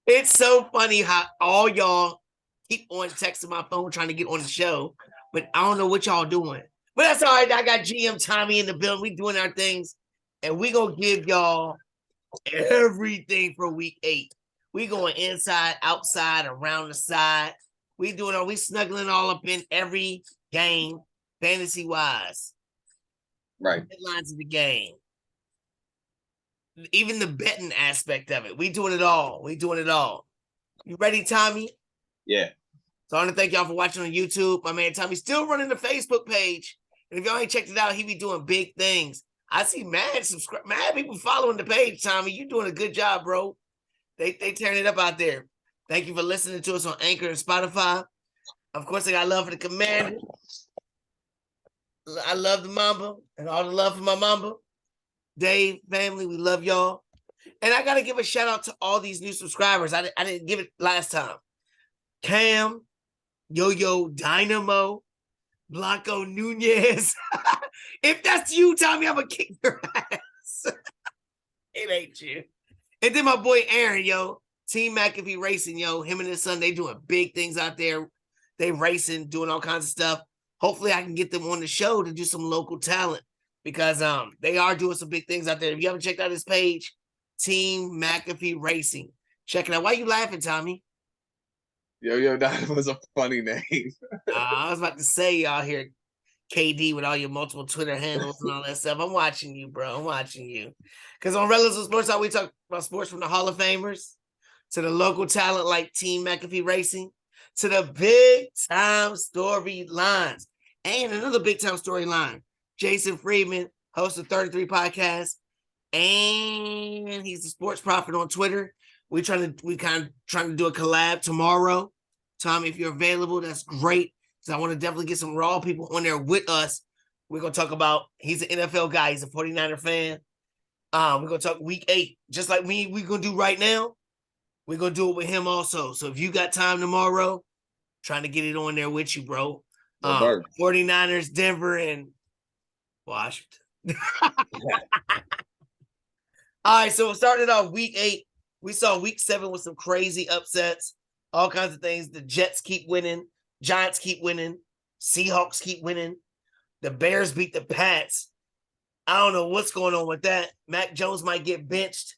It's so funny how all y'all keep on texting my phone trying to get on the show, but I don't know what y'all doing. But that's all right. I got GM Tommy in the building. We doing our things, and we gonna give y'all everything for week 8. We going inside, outside, around the side. We snuggling all up in every game, fantasy wise. Right. Headlines of the game. Even the betting aspect of it. We doing it all. You ready, Tommy? Yeah. So I want to thank y'all for watching on YouTube. My man Tommy's still running the Facebook page. And if y'all ain't checked it out, he be doing big things. I see mad people following the page, Tommy. You doing a good job, bro. They tearing it up out there. Thank you for listening to us on Anchor and Spotify. Of course, I got love for the Commander. I love the Mamba and all the love for my Mamba. Dave, family, we love y'all. And I got to give a shout out to all these new subscribers. I didn't give it last time. Cam, Yo-Yo Dynamo, Blanco Nunez. If that's you, Tommy, I'm going to kick your ass. It ain't you. And then my boy Aaron, yo, Team McAfee Racing, yo, him and his son, they doing big things out there. They racing, doing all kinds of stuff. Hopefully I can get them on the show to do some local talent because they are doing some big things out there. If you haven't checked out his page, Team McAfee Racing. Check it out. Why are you laughing, Tommy? Yo-Yo, that was a funny name. I was about to say, y'all here, KD with all your multiple Twitter handles and all that stuff. I'm watching you, bro. I'm watching you. Because on Rellism Sports Talk, we talk about sports from the Hall of Famers to the local talent like Team McAfee Racing to the big-time storylines. And another big-time storyline, Jason Friedman, host of 33 Podcast, and he's a sports prophet on Twitter. We kind of trying to do a collab tomorrow. Tommy, if you're available, that's great. So I want to definitely get some Raw people on there with us. We're going to talk about, he's an NFL guy. He's a 49er fan. We're going to talk week 8, just like me, we're going to do right now. We're going to do it with him also. So if you got time tomorrow, trying to get it on there with you, bro. 49ers, Denver, and Washington. All right, so starting off week 8. We saw week 7 with some crazy upsets, all kinds of things. The Jets keep winning. Giants keep winning. Seahawks keep winning. The Bears beat the Pats. I don't know what's going on with that. Mac Jones might get benched.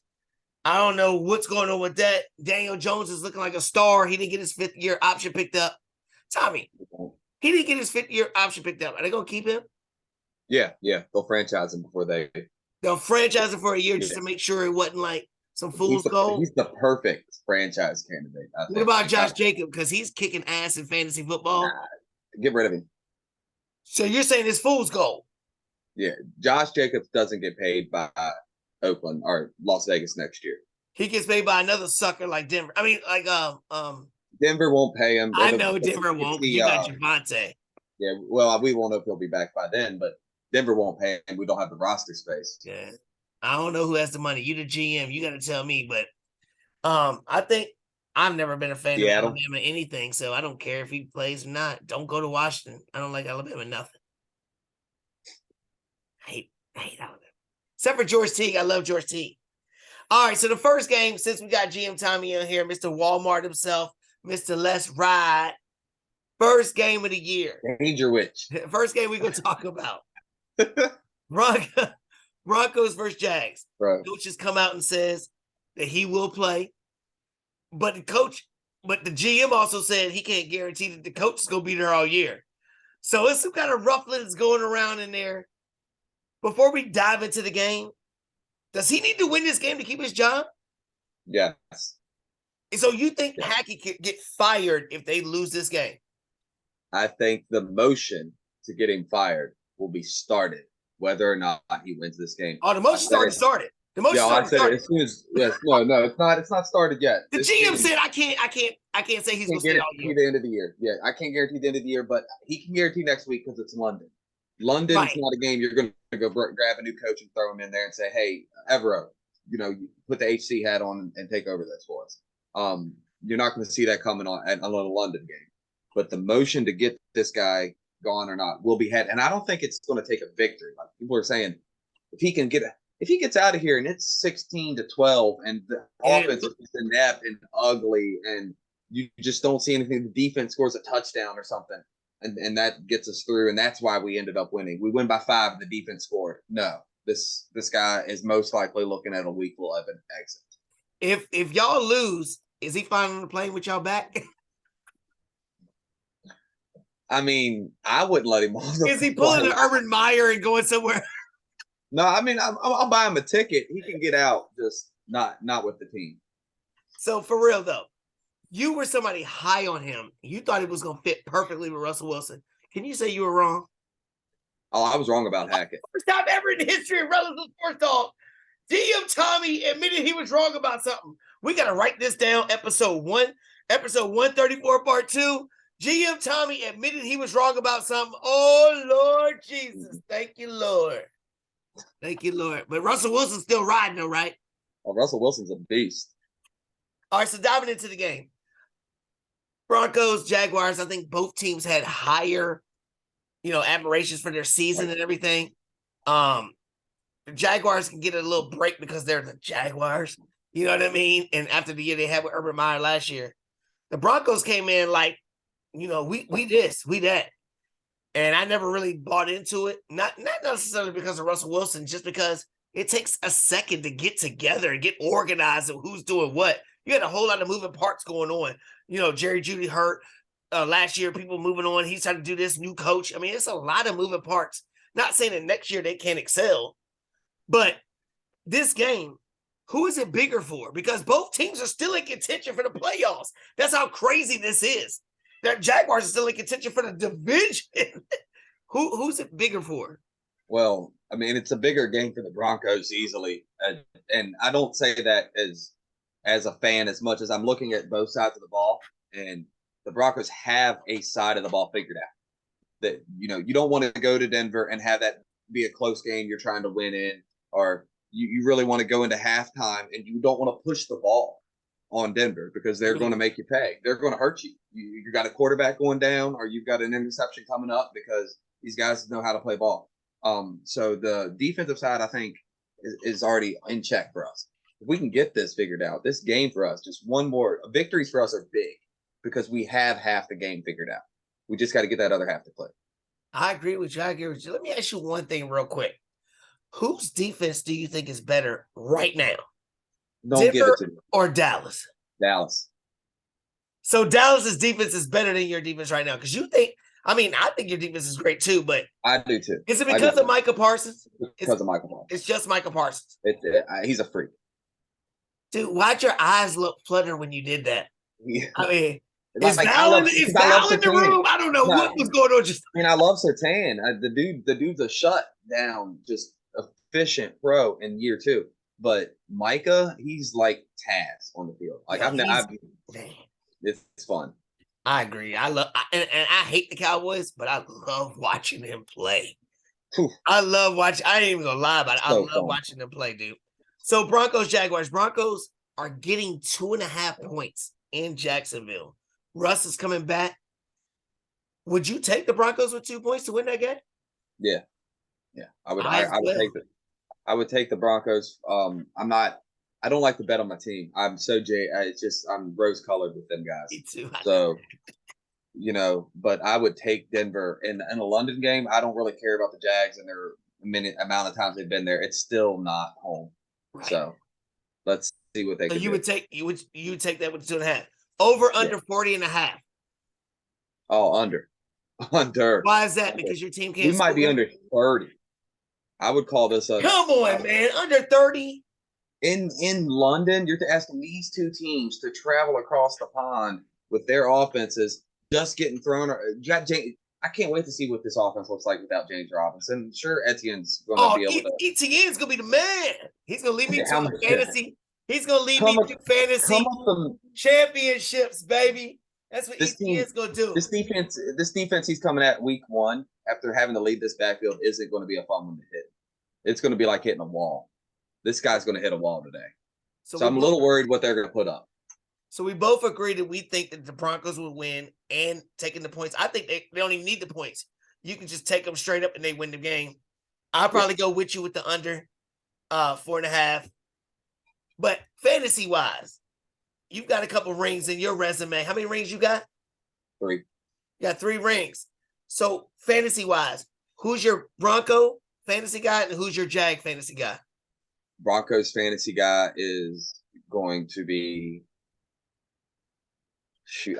I don't know what's going on with that. Daniel Jones is looking like a star. He didn't get his 5th-year option picked up. Tommy, he didn't get his 5th-year option picked up. Are they going to keep him? Yeah. They'll franchise him before they'll franchise him for a year just to make sure it wasn't like some fool's gold. He's the perfect franchise candidate. What about Josh Jacobs? Because he's kicking ass in fantasy football. Get rid of him. So you're saying it's fool's gold? Yeah. Josh Jacobs doesn't get paid by Oakland or Las Vegas next year. He gets paid by another sucker like Denver. I mean, like Denver won't pay him. I know Denver won't. You got Javonte. Yeah, well, we won't know if he'll be back by then, but Denver won't pay him. We don't have the roster space. Yeah, I don't know who has the money. You the GM. You got to tell me. But I think I've never been a fan of Alabama anything, so I don't care if he plays or not. Don't go to Washington. I don't like Alabama nothing. I hate Alabama. Except for George Teague. I love George Teague. All right, so the first game, since we got GM Tommy in here, Mr. Walmart himself, Mr. Let's Ride. First game of the year. Danger Witch. First game we're going to talk about. Broncos versus Jags. Right. Coach has come out and says that he will play. But the GM also said he can't guarantee that the coach is going to be there all year. So it's some kind of rufflings going around in there. Before we dive into the game, does he need to win this game to keep his job? Yes. So you think Hackey could get fired if they lose this game? I think the motion to get him fired will be started, whether or not he wins this game. Oh, the motion's already started. The motion's already started. As soon as no, it's not. It's not started yet. The GM said I can't say he's going to stay all year. The end of the year. Yeah, I can't guarantee the end of the year, but he can guarantee next week because it's London. London is not a game you're going to go grab a new coach and throw him in there and say, "Hey, Evero, you put the HC hat on and take over this for us." You're not going to see that coming on a London game. But the motion to get this guy gone or not will be had. And I don't think it's going to take a victory. Like people are saying, if he can get if he gets out of here and it's 16-12 and the offense is just inept and ugly and you just don't see anything, the defense scores a touchdown or something, and that gets us through, and that's why we ended up winning. We win by 5 and the defense scored. No, this guy is most likely looking at a week 11 exit. If y'all lose, is he flying on the plane with y'all back? I mean, I wouldn't let him on. Is he pulling an Urban Meyer and going somewhere? No, I mean, I'll buy him a ticket. He can get out, just not with the team. So for real though, you were somebody high on him. You thought he was going to fit perfectly with Russell Wilson. Can you say you were wrong? Oh, I was wrong about Hackett. First time ever in the history of Rellism Sports Talk, DM Tommy admitted he was wrong about something. We got to write this down. Episode 134, part 2. GM Tommy admitted he was wrong about something. Oh, Lord Jesus. Thank you, Lord. Thank you, Lord. But Russell Wilson's still riding, though, right? Oh, Russell Wilson's a beast. All right, so diving into the game. Broncos, Jaguars, I think both teams had higher, admirations for their season and everything. The Jaguars can get a little break because they're the Jaguars. You know what I mean? And after the year they had with Urban Meyer last year, the Broncos came in like, we this, we that. And I never really bought into it. Not necessarily because of Russell Wilson, just because it takes a second to get together and get organized and who's doing what. You had a whole lot of moving parts going on. Jerry Jeudy hurt last year, people moving on. He's trying to do this, new coach. I mean, it's a lot of moving parts. Not saying that next year they can't excel, but this game, who is it bigger for? Because both teams are still in contention for the playoffs. That's how crazy this is. The Jaguars are still in contention for the division. Who's it bigger for? Well, I mean, it's a bigger game for the Broncos easily. And I don't say that as a fan as much as I'm looking at both sides of the ball. And the Broncos have a side of the ball figured out. That, you don't want to go to Denver and have that be a close game you're trying to win in, or you really want to go into halftime and you don't want to push the ball on Denver because they're going to make you pay. They're going to hurt you. You got a quarterback going down, or you've got an interception coming up because these guys know how to play ball. So the defensive side, I think, is already in check for us. If we can get this figured out, this game for us, just one more victories for us are big because we have half the game figured out. We just got to get that other half to play. I agree with you. Let me ask you one thing real quick. Whose defense do you think is better right now? Don't give it to me. Or Dallas? Dallas. So Dallas's defense is better than your defense right now because I think your defense is great too, but I do too. Is it because of Micah Parsons? Because of Micah Parsons. It's just Micah Parsons. He's a freak. Dude, why'd your eyes look flutter when you did that? Yeah. I mean, is Val in the room? I don't know what was going on. I love Sertan. The dude's a shutdown, just efficient pro in year 2. But Micah, he's like Taz on the field. Like it's fun. I agree. And I hate the Cowboys, but I love watching them play. I love watching. I ain't even gonna lie about it. I love watching them play, dude. So Broncos, Jaguars. Broncos are getting 2.5 points in Jacksonville. Russ is coming back. Would you take the Broncos with 2 points to win that game? Yeah. I would take it. I would take the Broncos. I don't like to bet on my team. I'm rose colored with them guys. Me too. So, but I would take Denver in a London game. I don't really care about the Jags and their amount of times they've been there. It's still not home. Right. So let's see what they can do. You would take that with 2.5. Over under 40.5. Oh, under. Why is that? Because your team can't. We might be under 30. I would call this a. Come on, man, under 30. In London, you're asking these two teams to travel across the pond with their offenses just getting thrown. I can't wait to see what this offense looks like without James Robinson. Sure, Etienne's going to be able to. Etienne's going to be the man. He's going to lead me to fantasy. He's going to lead me to fantasy championships, baby. That's what Etienne's going to do. This defense he's coming at week 1 after having to lead this backfield isn't going to be a fun one to hit. It's going to be like hitting a wall. This guy's going to hit a wall today. So I'm a little worried what they're going to put up. So we both agree that we think that the Broncos will win and taking the points. I think they don't even need the points. You can just take them straight up and they win the game. I'll probably go with you with the under. 4.5. But fantasy wise, you've got a couple rings in your resume. How many rings you got? 3. You got 3 rings. So fantasy wise, who's your Bronco fantasy guy and who's your Jag fantasy guy? Broncos fantasy guy is going to be,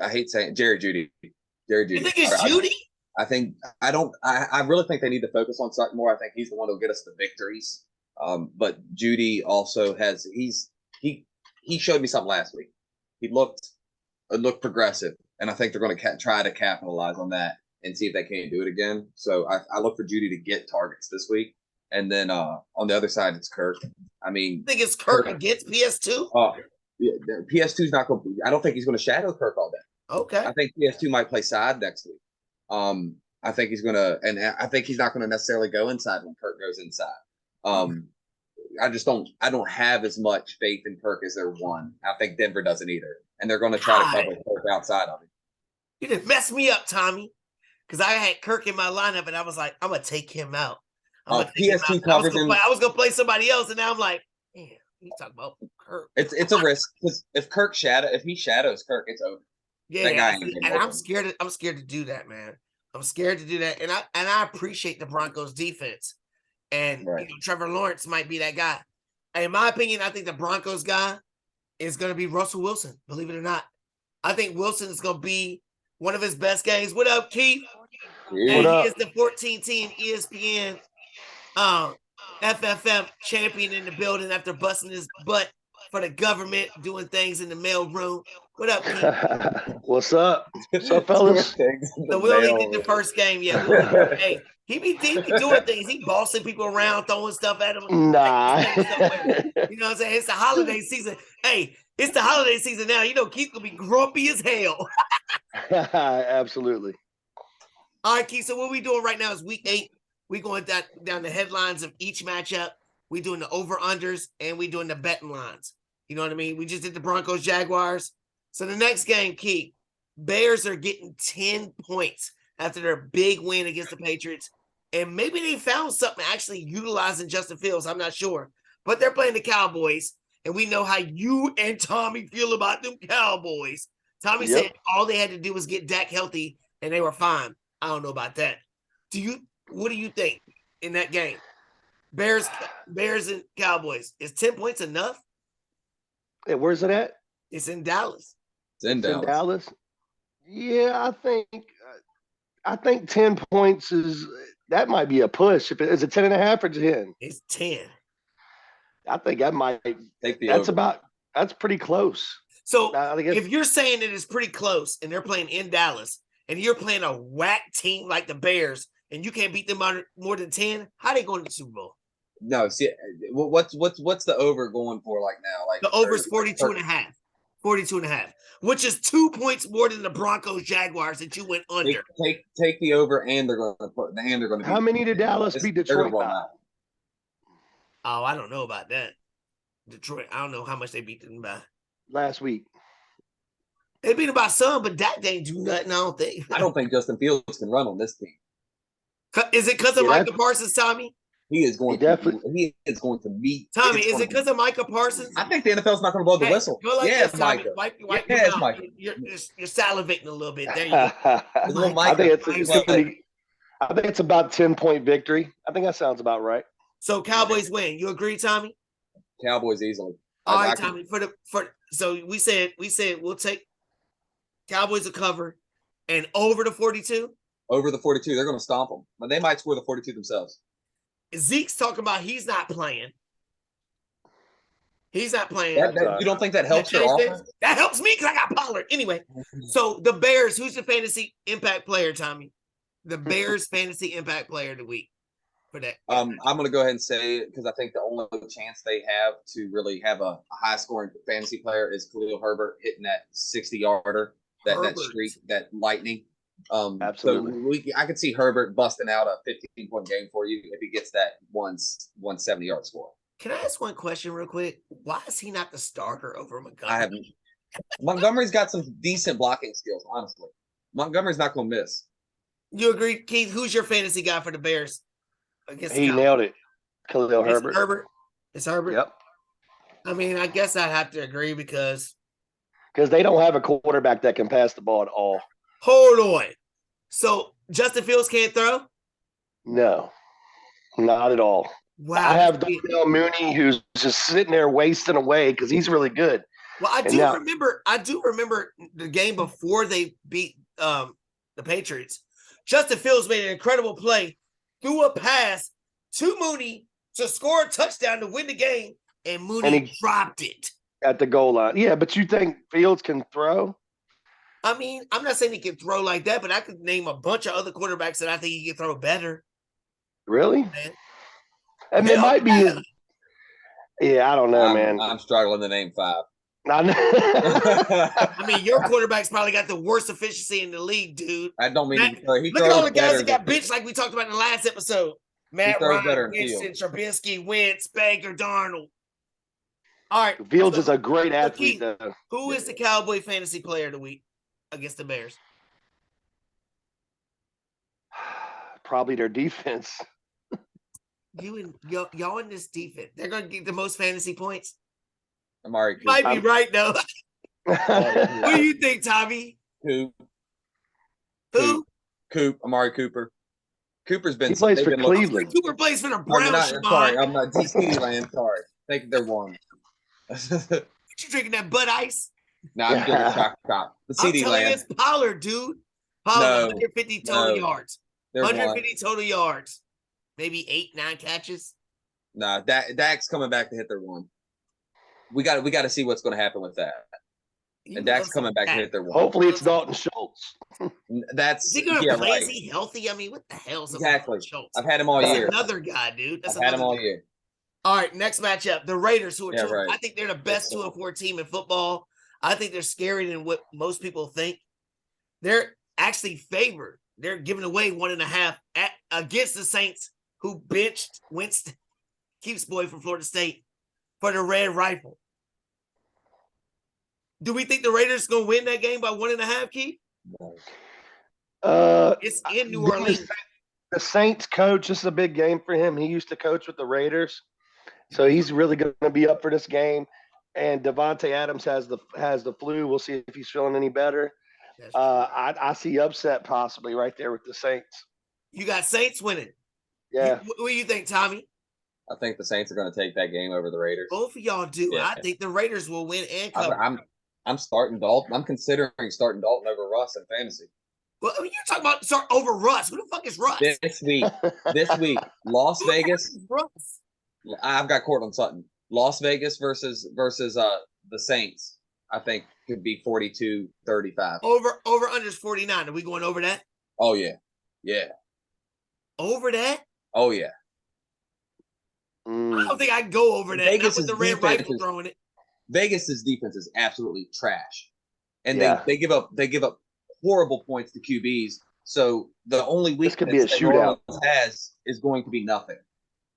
I hate saying Jerry Jeudy. You think it's Jeudy? I really think they need to focus on something more. I think he's the one who'll get us the victories. But Jeudy also has, he showed me something last week. It looked progressive, and I think they're going to try to capitalize on that and see if they can't do it again. So I look for Jeudy to get targets this week. And then on the other side, it's Kirk. I mean, I think it's Kirk against PS2? Yeah, PS2's not going to, I don't think he's going to shadow Kirk all day. Okay. I think PS2 might play side next week. I think he's going to, and I think he's not going to necessarily go inside when Kirk goes inside. I don't have as much faith in Kirk as they're one. I think Denver doesn't either. And they're going to try to cover Kirk outside of him. You didn't mess me up, Tommy. Because I had Kirk in my lineup and I was like, I'm going to take him out. PS2 covers him. I was going to play somebody else, and now I'm like, man, you talking about Kirk. It's a risk, because if he shadows Kirk, it's over. Yeah, and I'm scared to do that, man. I'm scared to do that. And I appreciate the Broncos defense. And Trevor Lawrence might be that guy. And in my opinion, I think the Broncos guy is going to be Russell Wilson, believe it or not. I think Wilson is going to be one of his best games. What up, Keith? What and up? He is the 14-team ESPN FFF champion in the building after busting his butt for the government, doing things in the mail room. What up, Keith? What's up? What's up, fellas? So we only did the first game. Yeah. Hey, he be doing things. He bossing people around, throwing stuff at them. Nah. You know what I'm saying? It's the holiday season. Hey, it's the holiday season now. You know, Keith gonna be grumpy as hell. Absolutely. All right, Keith. So what we doing right now is week 8. We going down the headlines of each matchup. We doing the over-unders and we doing the betting lines. You know what I mean? We just did the Broncos Jaguars. So the next game, Keith, Bears are getting 10 points after their big win against the Patriots. And maybe they found something actually utilizing Justin Fields. I'm not sure. But they're playing the Cowboys. And we know how you and Tommy feel about them Cowboys. Tommy said all they had to do was get Dak healthy and they were fine. I don't know about that. What do you think in that game? Bears and Cowboys. Is 10 points enough? Hey, where's it at? It's in Dallas. It's in Dallas. Yeah, I think 10 points that might be a push. Is it 10.5 or 10? It's 10. I think that might take the that's pretty close. So if you're saying that it's pretty close and they're playing in Dallas and you're playing a whack team like the Bears and you can't beat them more than 10, how they going to the Super Bowl? No, see, what's the over going for like now? Like the over is 42.5. 42.5, which is 2 points more than the Broncos Jaguars that you went under. Take the over, and they're going to. How many did Dallas beat Detroit by? Oh, I don't know about that. Detroit, I don't know how much they beat them by. Last week. They beat them by some, but Dak didn't do nothing, I don't think. I don't think Justin Fields can run on this team. Is it because of Micah Parsons, Tommy? He is going to meet. Tommy, is it because of Micah Parsons? I think the NFL's not going to blow the whistle. Yes, Micah. Wipe your mouth. You're salivating a little bit. There you go. I think it's about 10-point victory. I think that sounds about right. So Cowboys win. You agree, Tommy? Cowboys easily. All right, Tommy. So we said we'll take Cowboys to cover and over the 42. Over the 42, they're going to stomp them, but they might score the 42 themselves. Zeke's talking about he's not playing. He's not playing. You don't think that helps your offense? That helps me because I got Pollard. Anyway, so the Bears, who's the fantasy impact player, Tommy? The Bears fantasy impact player of the week for that. I'm going to go ahead and say it because I think the only chance they have to really have a high-scoring fantasy player is Khalil Herbert hitting that 60-yarder, that streak, that lightning. Absolutely. So I could see Herbert busting out a 15-point game for you if he gets that 170-yard score. Can I ask one question real quick? Why is he not the starter over Montgomery? Montgomery's got some decent blocking skills, honestly. Montgomery's not going to miss. You agree, Keith? Who's your fantasy guy for the Bears? He nailed it. Khalil Herbert. It's Herbert. Yep. I mean, I guess I have to agree because They don't have a quarterback that can pass the ball at all. hold on. So Justin Fields can't throw? No, not at all. Wow. I have Darnell Mooney who's just sitting there wasting away because he's really good. Well, I do remember the game before they beat the Patriots. Justin Fields made an incredible play, threw a pass to Mooney to score a touchdown to win the game, and Mooney dropped it at the goal line. Yeah, but you think Fields can throw? I mean, I'm not saying he can throw like that, but I could name a bunch of other quarterbacks that I think he can throw better. Really? Man. I mean, it might be. Yeah, I don't know, man. I'm struggling to name 5. I mean, your quarterback's probably got the worst efficiency in the league, dude. I don't mean look at all the guys that got benched, like we talked about in the last episode. Matt Ryan, Winston, Trubisky, Wentz, Baker, Darnold. All right, Fields is a great athlete, though. Who is the Cowboy fantasy player of the week against the Bears? Probably their defense. Y'all in this defense, they're going to get the most fantasy points. Amari Cooper. Might be right though. What do you think, Tommy? Who? Amari Cooper. Cooper's been. He plays for Cleveland. Cooper plays for the Browns. I'm not DC Land. Sorry, I think they're one. You drinking that Bud Ice? No, I'm drinking Choc. The CD Land. It's Pollard, dude. Pollard, 150 total yards. 150 total yards. Maybe 8-9 catches. Nah, Dak's coming back to hit their one. We got to see what's going to happen with that. And Dak's coming back to hit their one. Hopefully, it's Dalton Schultz. Is he going to play? Right. Is he healthy? I mean, what the hell is exactly? Schultz? I've had him all year. Another guy, dude. I've had him all year. All right, next matchup: the Raiders, who are I think they're the best 2-4 team in football. I think they're scarier than what most people think. They're actually favored. They're giving away 1.5 against the Saints, who benched Winston, Keeps boy from Florida State, for the Red Rifle. Do we think the Raiders going to win that game by 1.5, Keith? It's in New Orleans. The Saints coach, this is a big game for him. He used to coach with the Raiders, so he's really going to be up for this game. And Devontae Adams has the flu. We'll see if he's feeling any better. I see upset possibly right there with the Saints. You got Saints winning. Yeah. What do you think, Tommy? I think the Saints are going to take that game over the Raiders. Both of y'all do. Yeah. I think the Raiders will win and cover. I'm starting Dalton. I'm considering starting Dalton over Russ in fantasy. Well, I mean, you're talking about start over Russ. Who the fuck is Russ? This week, Las Vegas. Russ? I've got Cortland Sutton. Las Vegas versus the Saints. I think could be 42-35. Over under is 49. Are we going over that? Oh yeah. Over that? Oh yeah. I don't think I can go over that. Vegas with the Red Rifle throwing it. Vegas's defense is absolutely trash, and they give up horrible points to QBs. So the only weakness could be a shootout has is going to be nothing,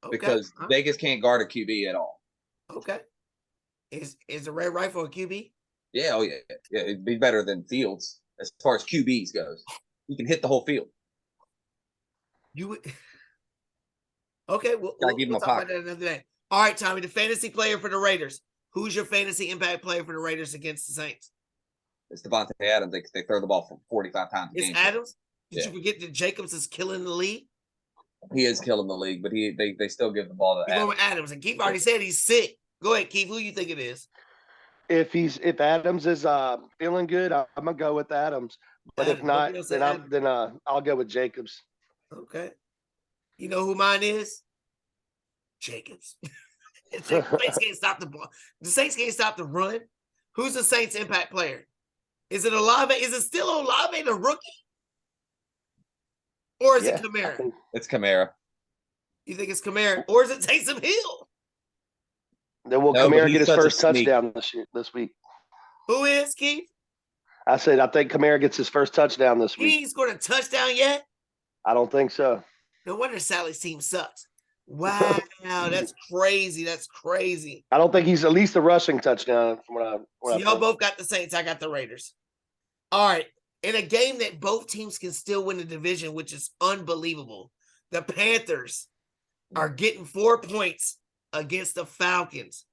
because Vegas can't guard a QB at all. Okay, is the Red Rifle a QB? Yeah, oh yeah, it'd be better than Fields as far as QBs goes. He can hit the whole field. You would. Okay, we'll talk about that another day. All right, Tommy, the fantasy player for the Raiders. Who's your fantasy impact player for the Raiders against the Saints? It's Devontae Adams. They throw the ball for 45 times a game. It's Adams? Did you forget that Jacobs is killing the league? He is killing the league, but they still give the ball to Adams. Going with Adams, and Keith already said he's sick. Go ahead, Keith. Who you think it is? If Adams is feeling good, I'm gonna go with Adams. But if not, then I'll go with Jacobs. Okay. You know who mine is? Jacobs. The Saints can't stop the ball. The Saints can't stop the run. Who's the Saints impact player? Is it Olave? Is it still Olave, the rookie? Or is it Kamara? It's Kamara. You think it's Kamara? Or is it Taysom Hill? Then will Kamara get his first touchdown this week? Who is, Keith? I said I think Kamara gets his first touchdown this week. He ain't scored a touchdown yet? I don't think so. No wonder Sally's team sucks. Wow, that's crazy. That's crazy. I don't think he's at least a rushing touchdown from what y'all both got the Saints. I got the Raiders. All right. In a game that both teams can still win the division, which is unbelievable, the Panthers are getting 4 points against the Falcons.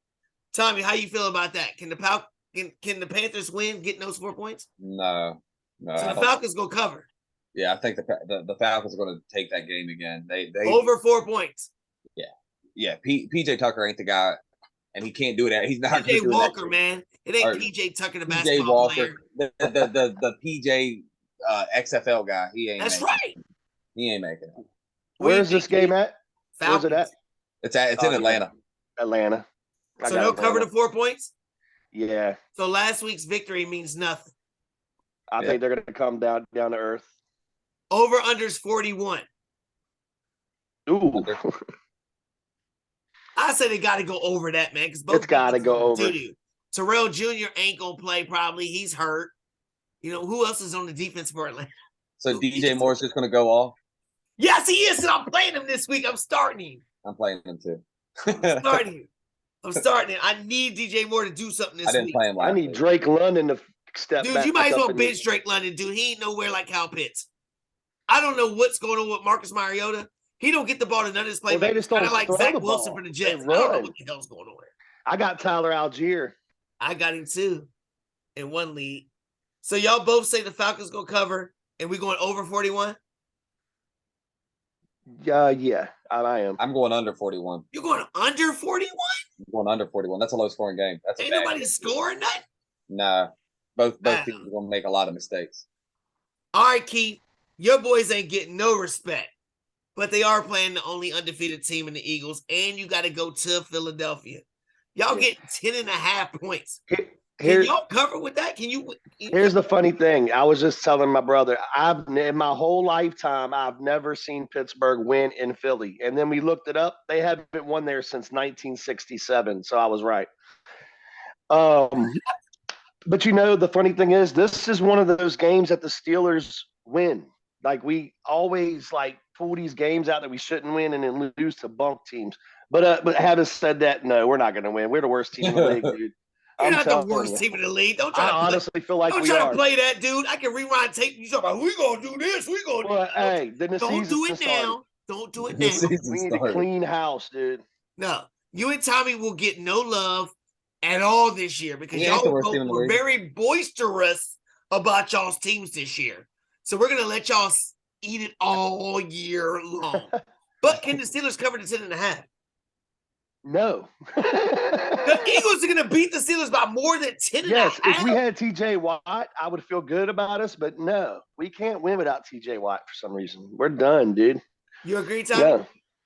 Tommy, how you feel about that? Can the Panthers win, getting those 4 points? No. So the Falcons go cover. Yeah, I think the Falcons are going to take that game again. They over 4 points. Yeah. PJ Tucker ain't the guy, and he can't do it. He's not PJ Walker, man. It ain't PJ Tucker, the basketball player. The PJ XFL guy. He ain't. That's right. He ain't making it. Where's this game at? Falcons. Where's it at? It's in Atlanta. Atlanta. So they'll cover the 4 points? Yeah. So last week's victory means nothing. I think they're going to come down to earth. Over unders 41. Ooh. I say they got to go over that, man. Because it's got to go over. Terrell Jr. ain't going to play probably. He's hurt. You know, who else is on the defense for Atlanta? So DJ Moore's just going to go off? Yes, he is. And I'm playing him this week. I'm starting him. I'm playing him too. I'm starting him. I need DJ Moore to do something this week. I didn't play him last I need week. Drake London to step back. Dude, you might as well bench Drake London, dude. He ain't nowhere like Kyle Pitts. I don't know what's going on with Marcus Mariota. He don't get the ball to none of his playmakers. They just don't kind of like throw Zach the Wilson ball. for the Jets. I They don't know run. what the hell's going on. I got Tyler Algier. I got him too in one league. So y'all both say the Falcons go cover, and we going over 41? Yeah, I am. I'm going under 41. You're going under 41? I'm going under 41. That's a low scoring game. That's Ain't nobody scoring that? Nah. Both Wow. teams are going to make a lot of mistakes. All right, Keith. Your boys ain't getting no respect, but they are playing the only undefeated team in the Eagles, and you got to go to Philadelphia. Y'all get 10.5 points. Can y'all cover with that? Can you? Here's the funny thing. I was just telling my brother, in my whole lifetime, I've never seen Pittsburgh win in Philly. And then we looked it up. They haven't won there since 1967. So I was right. But you know, the funny thing is, this is one of those games that the Steelers win. Like, we always pull these games out that we shouldn't win and then lose to bunk teams. But having said that, no, we're not going to win. We're the worst team in the league, dude. You're not the worst team in the league. Don't try I honestly feel like we are. Don't try to play that, dude. I can rewind tape. You talk about, we going to do this. We going to do that. Hey, then the Don't do it started. now. Don't do it now. We need a clean house, dude. No. You and Tommy will get no love at all this year because y'all were very boisterous about y'all's teams this year. So we're going to let y'all eat it all year long. But can the Steelers cover the 10.5? No. The Eagles are going to beat the Steelers by more than 10.5. Yes, if we had TJ Watt, I would feel good about us, but no, we can't win without TJ Watt for some reason. We're done, dude. You agree, Tommy? Yeah.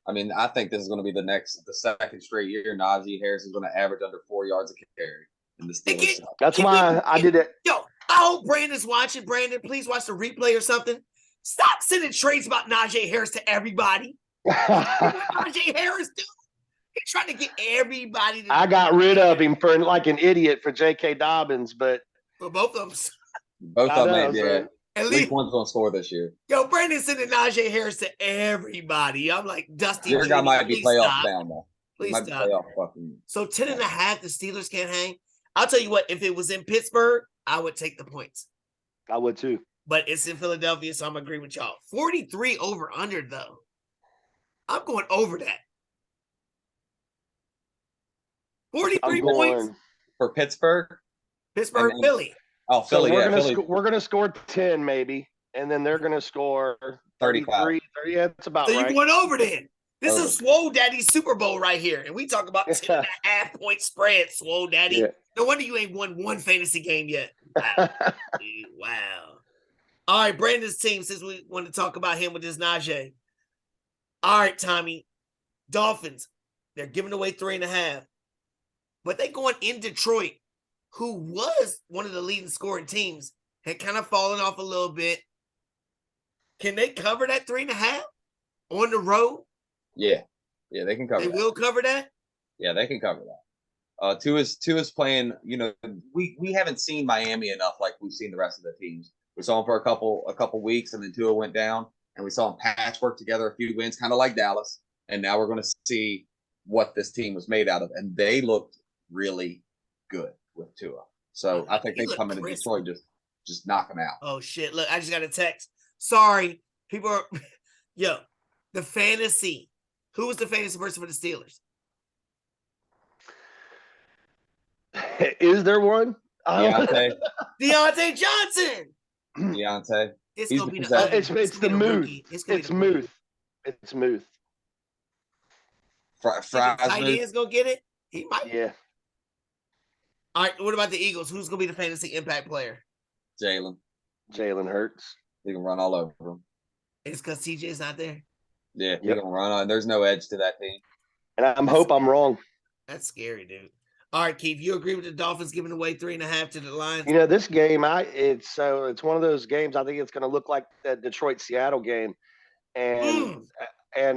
I mean, I think this is going to be the second straight year Najee Harris is going to average under 4 yards a carry in the Steelers. That's why I did it. Yo, I hope Brandon's watching. Brandon, please watch the replay or something. Stop sending trades about Najee Harris to everybody. Najee Harris, dude. He's trying to get everybody to I got rid of him for like an idiot for J.K. Dobbins, but for both of them. Both of them, yeah. At least one's going to score this year. Yo, Brandon sending Najee Harris to everybody. I'm like, Dusty. Your guy might be playoff bound, though. Please stop. So 10.5, the Steelers can't hang. I'll tell you what, if it was in Pittsburgh, I would take the points. I would too. But it's in Philadelphia, so I'm agreeing with y'all. 43 over under, though. I'm going over that. 43 points for Pittsburgh. Philly. Oh, Philly. So we're gonna score 10 maybe, and then they're gonna score 33. Yeah, that's about right. So you're going over then. This over. Is Swole Daddy's Super Bowl right here, and we talk about 10.5 point spread. Swole Daddy. Yeah. No wonder you ain't won one fantasy game yet. Wow. Dude, wow. All right, Brandon's team. Since we want to talk about him with this Najee. All right, Tommy. Dolphins. They're giving away 3.5. But they going in Detroit, who was one of the leading scoring teams, had kind of fallen off a little bit. Can they cover that 3.5 on the road? Yeah, they can cover that. They will cover that? Yeah, they can cover that. Tua's playing, we haven't seen Miami enough like we've seen the rest of the teams. We saw him for a couple weeks, and then Tua went down, and we saw him patchwork together a few wins, kind of like Dallas. And now we're going to see what this team was made out of. And they looked really good with Tua. So I think they come into Detroit, just knock them out. Oh, shit. Look, I just got a text. Sorry. People are – the fantasy. Who was the fantasy person for the Steelers? Is there one? Deontay. Deontay Johnson. Deontay. It's He's gonna be been the second. other. It's the Muth. It's gonna It's be the rookie. Muth. It's Muth. Think Fries tight move. end's gonna get it. He might. Yeah. All right. What about the Eagles? Who's gonna be the fantasy impact player? Jalen. Jalen Hurts. He can run all over him. It's because TJ's not there. Yeah, he Yep. can run on. There's no edge to that team. And I hope I'm wrong. That's scary, dude. All right, Keith, you agree with the Dolphins giving away 3.5 to the Lions? You know, this game, it's one of those games. I think it's going to look like that Detroit Seattle game, and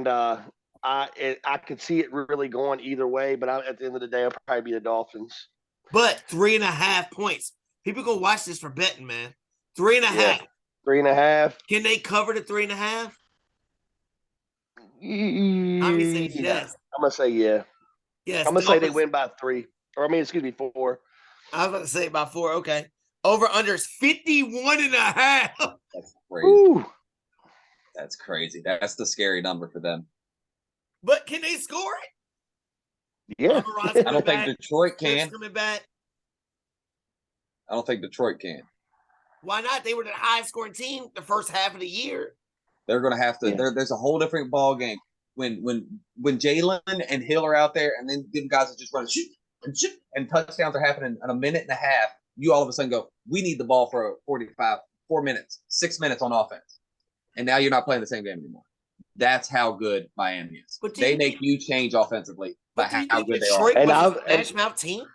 I could see it really going either way. But at the end of the day, I'll probably be the Dolphins. But 3.5 points. People gonna watch this for betting, man. 3.5. Yeah, 3.5. Can they cover the 3.5? I'm gonna say yes. I'm gonna say yeah. Yes. I'm gonna say they win by 3. Or excuse me, 4. I was about to say about 4. Okay. Over under is 51.5. That's crazy. Ooh. That's crazy. That's the scary number for them. But can they score it? Yeah. I don't think Detroit can. Coming back. I don't think Detroit can. Why not? They were the highest scoring team the first half of the year. They're going to have to. Yeah. There's a whole different ball game when Jalen and Hill are out there, and then them guys are just running shoot, and touchdowns are happening in a minute and a half. You all of a sudden go, we need the ball for 4 minutes, 6 minutes on offense, and now you're not playing the same game anymore. That's how good Miami is. They make you change offensively by how good they are. And a smash mouth team.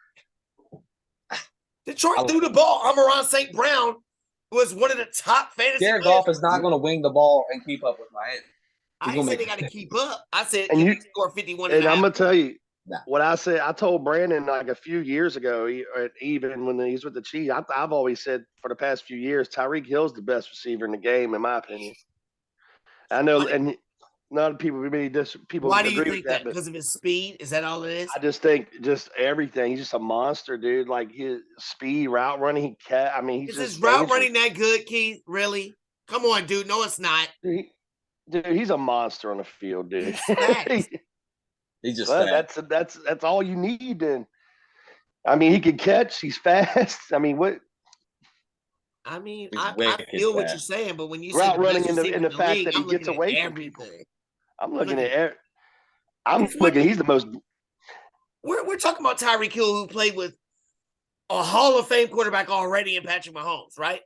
Detroit threw the ball. Amon-Ra St. Brown was one of the top fantasy Jared players. Goff is not going to wing the ball and keep up with Miami. I didn't say they got to keep up. I said and you score 51. And I'm gonna tell you what I said. I told Brandon like a few years ago, even when he's with the Chiefs. I've always said for the past few years, Tyreek Hill's the best receiver in the game, in my opinion. I know, and a lot of people people. Why do you think that? Because of his speed? Is that all it is? I just think just everything. He's just a monster, dude. Like his speed, route running. He's his route running that good, Keith? Really? Come on, dude. No, it's not. Dude, he's a monster on the field, dude. He's just that's all you need. Then, he can catch. He's fast. What? I feel what you're saying, but when you route say running in the fact that he gets away from people, I'm looking at. He's the most. We're talking about Tyreek Hill, who played with a Hall of Fame quarterback already in Patrick Mahomes, right?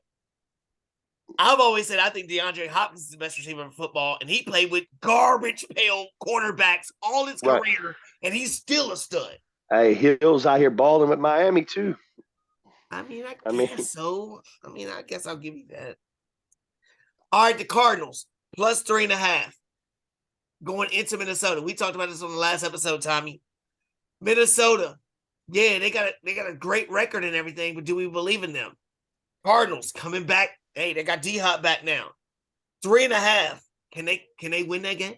I've always said I think DeAndre Hopkins is the best receiver in football, and he played with garbage pail quarterbacks all his career, and he's still a stud. Hey, Hill's out here balling with Miami too. I guess so. I guess I'll give you that. All right, the Cardinals plus 3.5 going into Minnesota. We talked about this on the last episode, Tommy. Minnesota, yeah, they got a great record and everything, but do we believe in them? Cardinals coming back. Hey, they got D-Hop back now. 3.5. Can they win that game?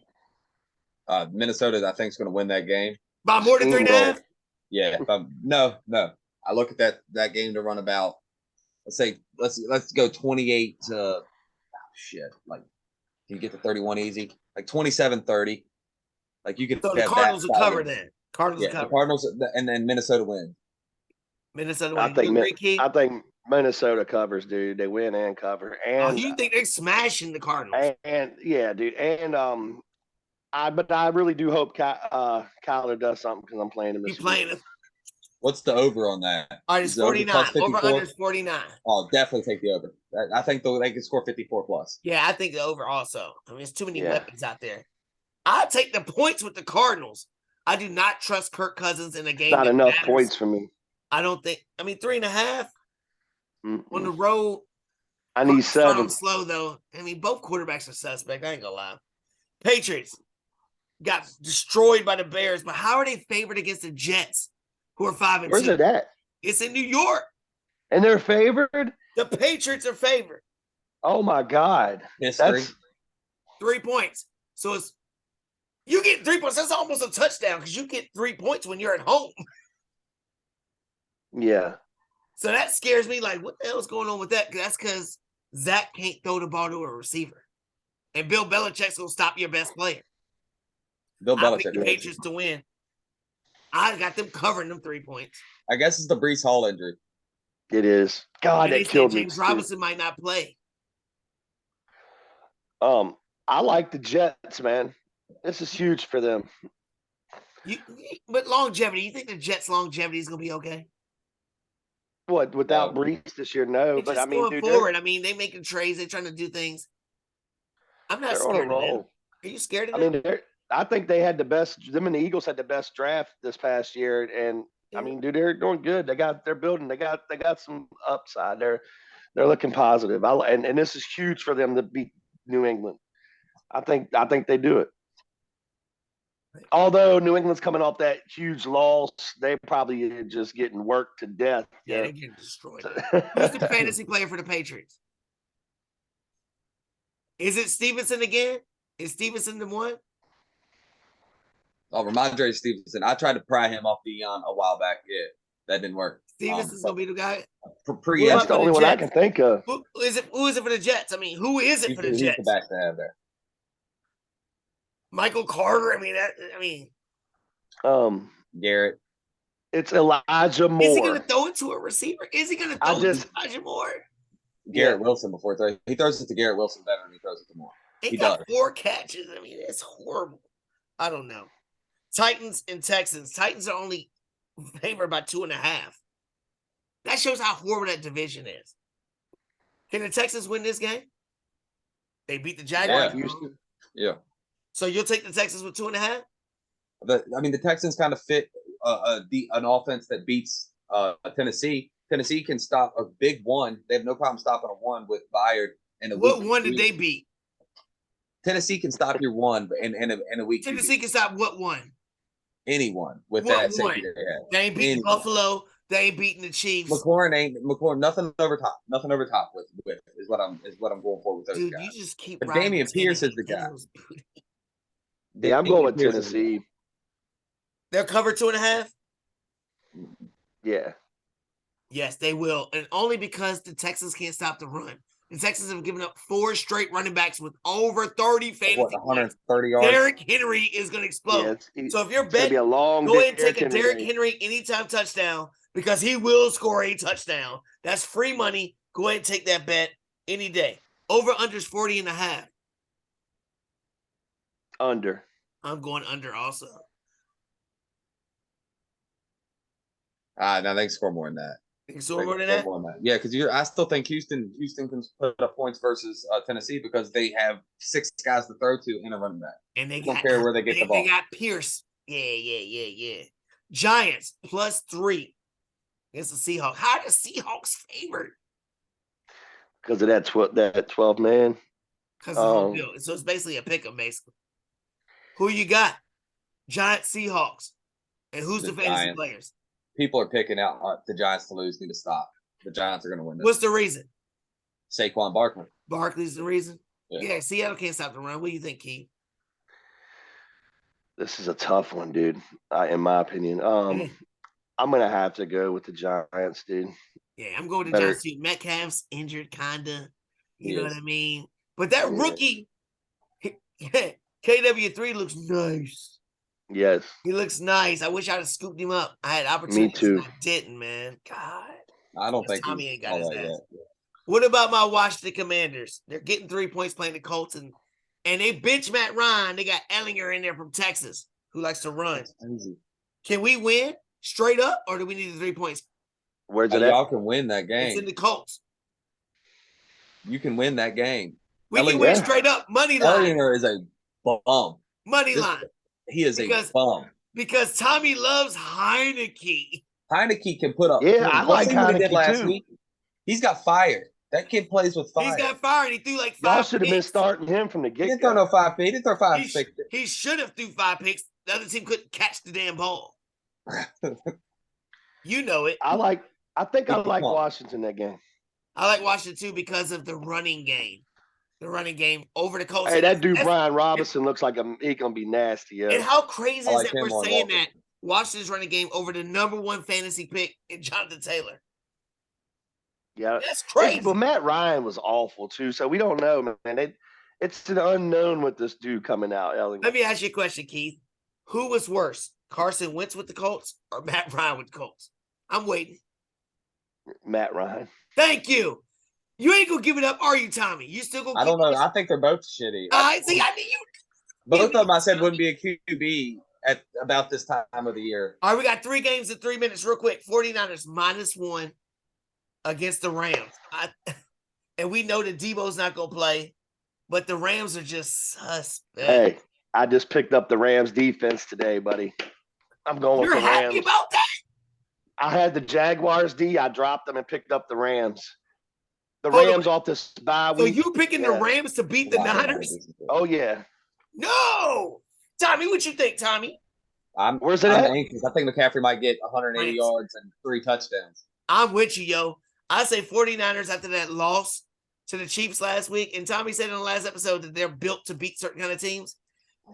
Minnesota, I think, is going to win that game by more than 3.5. Yeah. No. I look at that game to run about. Let's go 28 to like, can you get to 31 easy? Like 27-30. Like you could. So the Cardinals will cover then. Cardinals cover. The Cardinals, and then Minnesota wins. Minnesota wins. I think Minnesota covers, dude. They win and cover. And you think they're smashing the Cardinals? And yeah, dude. And but I really do hope Kyler does something because I'm playing him. You playing him? What's the over on that? All right, it's 49. Over under is 49. Oh, definitely take the over. I think they can score 54 plus. Yeah, I think the over also. it's too many weapons out there. I'll take the points with the Cardinals. I do not trust Kirk Cousins in a game. Not enough points for me. I don't think. 3.5 on the road. I need 7. Slow though. Both quarterbacks are suspect. I ain't gonna lie. Patriots got destroyed by the Bears, but how are they favored against the Jets, who are 5-2? Where's it at? It's in New York. And they're favored? The Patriots are favored. Oh my God. That's 3 points. So you get 3 points. That's almost a touchdown because you get 3 points when you're at home. Yeah. So that scares me. Like, what the hell is going on with that? That's because Zach can't throw the ball to a receiver. And Bill Belichick's going to stop your best player. Bill Belichick. I pick the Patriots to win. I got them covering them 3 points. I guess it's the Brees Hall injury. It is. God, And they that said killed me. James Robinson might not play. I like the Jets, man. This is huge for them. But longevity, you think the Jets' longevity is going to be okay? What, without Brees this year? No, They're but just I mean, going dude, forward. I mean, they making trades. They're trying to do things. I'm not they're on a scared of them. roll. Are you scared of I them? mean, I think they had the best. Them and the Eagles had the best draft this past year, and I mean, dude, they're doing good. They're building. They got some upside. They're looking positive. And this is huge for them to beat New England. I think they do it. Although New England's coming off that huge loss, they probably just getting worked to death. Yeah, they're getting destroyed. Who's the fantasy player for the Patriots? Is it Stevenson again? Is Stevenson the one? Oh, Ramondre Stevenson. I tried to pry him off Dion a while back. Yeah, that didn't work. Stevenson's gonna be the guy. That's the only one I can think of. Who is it for the Jets? I mean, who is it for the Jets? He's the best to have there. Michael Carter. Garrett. It's Elijah Moore. Is he gonna throw it to a receiver? Is he gonna throw it to Elijah Moore? Garrett Wilson before he throws it to Garrett Wilson better than he throws it to Moore. He got 4 catches. I mean, it's horrible. I don't know. Titans and Texans. Titans are only favored by 2.5. That shows how horrible that division is. Can the Texans win this game? They beat the Jaguars. Yeah. So you'll take the Texans with 2.5? The Texans kind of fit an offense that beats Tennessee. Tennessee can stop a big one. They have no problem stopping a one with Byard. What one did they beat? Tennessee can stop your one in a week. Tennessee can stop what one? Anyone with that safety they have. They ain't beating Buffalo. They ain't beating the Chiefs. McLaurin nothing over top. Nothing over top with is what I'm going for with those guys. You just keep. But Dameon Pierce is the guy. Yeah, I'm going with Tennessee. They'll cover 2.5. Yeah. Yes, they will, and only because the Texans can't stop the run. The Texans have given up 4 straight running backs with over 30 fantasy 130 yards. Derrick Henry is going to explode. Yeah, so if you're betting, go ahead and take a Derrick Henry anytime touchdown because he will score a touchdown. That's free money. Go ahead and take that bet any day. Over under is 40.5. Under. I'm going under also. No, they can score more than that. They can score more than that? Yeah, because I still think Houston can put up points versus Tennessee because they have 6 guys to throw to in a running back. And they don't care where they get the ball. They got Pierce. Yeah. Giants +3 against the Seahawks. How are the Seahawks favored? Because of that 12 man. Because so it's basically a pick 'em, basically. Who you got? Giants, Seahawks. And who's the fantasy players? People are picking out the Giants to lose. Need to stop. The Giants are going to win this. What's the reason? Saquon Barkley. Barkley's the reason? Yeah, Seattle can't stop the run. What do you think, Keith? This is a tough one, dude, in my opinion. I'm going to have to go with the Giants, dude. Yeah, I'm going with the Giants, too. Metcalf's injured, kind of. You know what I mean? But that rookie, KW3 looks nice. Yes. He looks nice. I wish I'd have scooped him up. I had opportunities. Me too. I didn't, man. God. I don't think Tommy ain't got his ass. What about my Washington Commanders? They're getting 3 points playing the Colts, and they bench Matt Ryan. They got Ellinger in there from Texas who likes to run. Can we win straight up, or do we need the 3 points? Where's it at? Y'all can win that game. It's in the Colts. You can win that game. We can win straight up. Money line. Ellinger is a bum. Money line. He is a bum. Because Tommy loves Heineke. Heineke can put up. Yeah, I like Heineke last too. Week. He's got fired. That kid plays with fire. He's got fired. He threw like 5 Y'all should have been starting him from the get-go. He didn't throw no 5 picks. He didn't throw 5 picks. He should have threw 5 picks. The other team couldn't catch the damn ball. You know it. I think I like Washington that game. I like Washington too because of the running game. The running game over the Colts. Hey, that dude Brian Robinson looks like he gonna be nasty. Yeah. And how crazy is that we're saying that Washington's running game over the #1 fantasy pick in Jonathan Taylor? Yeah, that's crazy. But Matt Ryan was awful too, so we don't know, man. It's an unknown with this dude coming out. Let me ask you a question, Keith. Who was worse, Carson Wentz with the Colts or Matt Ryan with the Colts? I'm waiting. Matt Ryan. Thank you. You ain't gonna give it up, are you, Tommy? You still gonna? I don't know. I think they're both shitty. I see. I knew you. Both of them I said wouldn't be a QB at about this time of the year. All right, we got 3 games in 3 minutes, real quick. 49ers -1 against the Rams. And we know that Debo's not gonna play, but the Rams are just suspect. Hey, I just picked up the Rams defense today, buddy. I'm going You're with the Rams. happy about that? I had the Jaguars D. I dropped them and picked up the Rams. The Hold Rams on. off this bye So week. you picking the Yeah. Rams to beat the Niners? Oh, yeah. No. Tommy, what you think, Tommy? Where's it I'm at? anxious. I think McCaffrey might get 180 Rams. yards and 3 touchdowns. I'm with you, yo. I say 49ers after that loss to the Chiefs last week. And Tommy said in the last episode that they're built to beat certain kind of teams.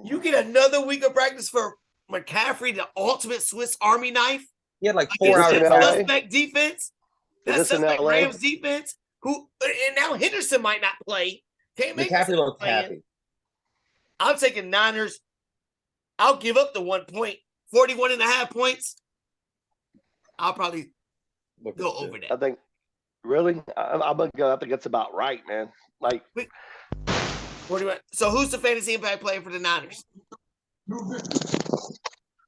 You get another week of practice for McCaffrey, the ultimate Swiss Army knife. He had like 4 Is hours this of in LA? practice. Suspect defense. Is That's this in suspect LA? Rams defense. And now Henderson might not play. Can't make McCaffrey himself looked playing. happy. I'm taking Niners. I'll give up the 1 point. 41.5 points. I'll probably go over I that. think, really? I'm going to go. I think that's about right, man. Like, 41. So who's the fantasy impact player for the Niners?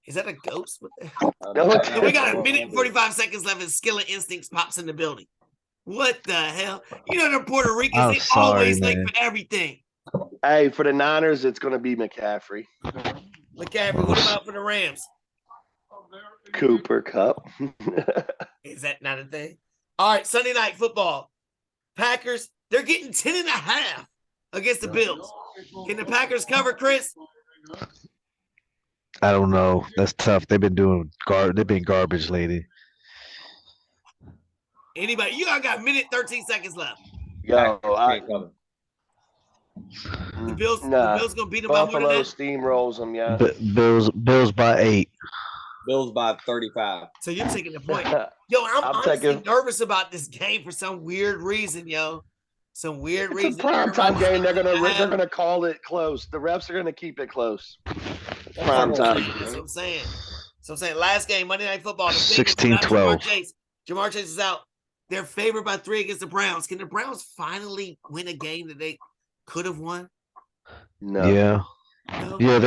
Is that a ghost? What the- No, So we got a minute and 45 seconds left and Skillet Instincts pops in the building. What the hell? You know the Puerto Ricans, I'm they sorry, always late man. for everything. hey, for the Niners, it's going to be McCaffrey. McCaffrey, what about for the Rams? Cooper Cup. Is that not a thing? All right, Sunday night football. Packers, they're getting 10.5 against the Bills. Can the Packers cover, Chris? I don't know. That's tough. They've been doing they've been garbage lately. Anybody? You all got a minute, 13 seconds left. Yo, Can't cover. The Bills, Nah. the Bills gonna beat them by more than Buffalo that. steamrolls them, yeah. Bills by 8. Bills by 35. So you're taking the point. Yo, I'm I'm honestly taking- nervous about this game for some weird reason, yo. Some weird It's a reason. primetime game. They're Have- gonna call it close. The refs are gonna keep it close. That's Primetime. what I'm saying. So I'm saying last game, Monday Night Football. The Bengals 16-12. without Jamar Chase. Jamar Chase is out. They're favored by 3 against the Browns. Can the Browns finally win a game that they could have won? No. Yeah, No? yeah.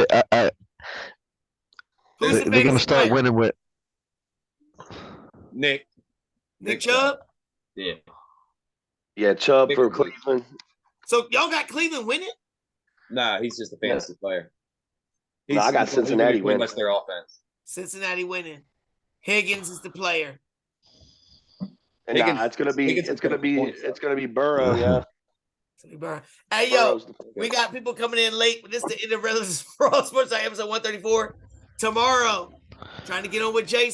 Who's the They're gonna fantasy start player? winning with. Nick. Nick Chubb. Yeah. Yeah, Chubb Big for one. Cleveland. So y'all got Cleveland winning? Nah, he's just a fantasy player. No, I got he's Cincinnati pretty winning. much their offense. Cincinnati winning. Higgins is the player. And Higgins- it's gonna be Higgins is gonna point it's gonna be Burrow, yeah. Hey, yo, Burrow's the- we got people coming in late, but this is the end of Rellism Raw Sports Talk, episode 134. Tomorrow, trying to get on with Jason.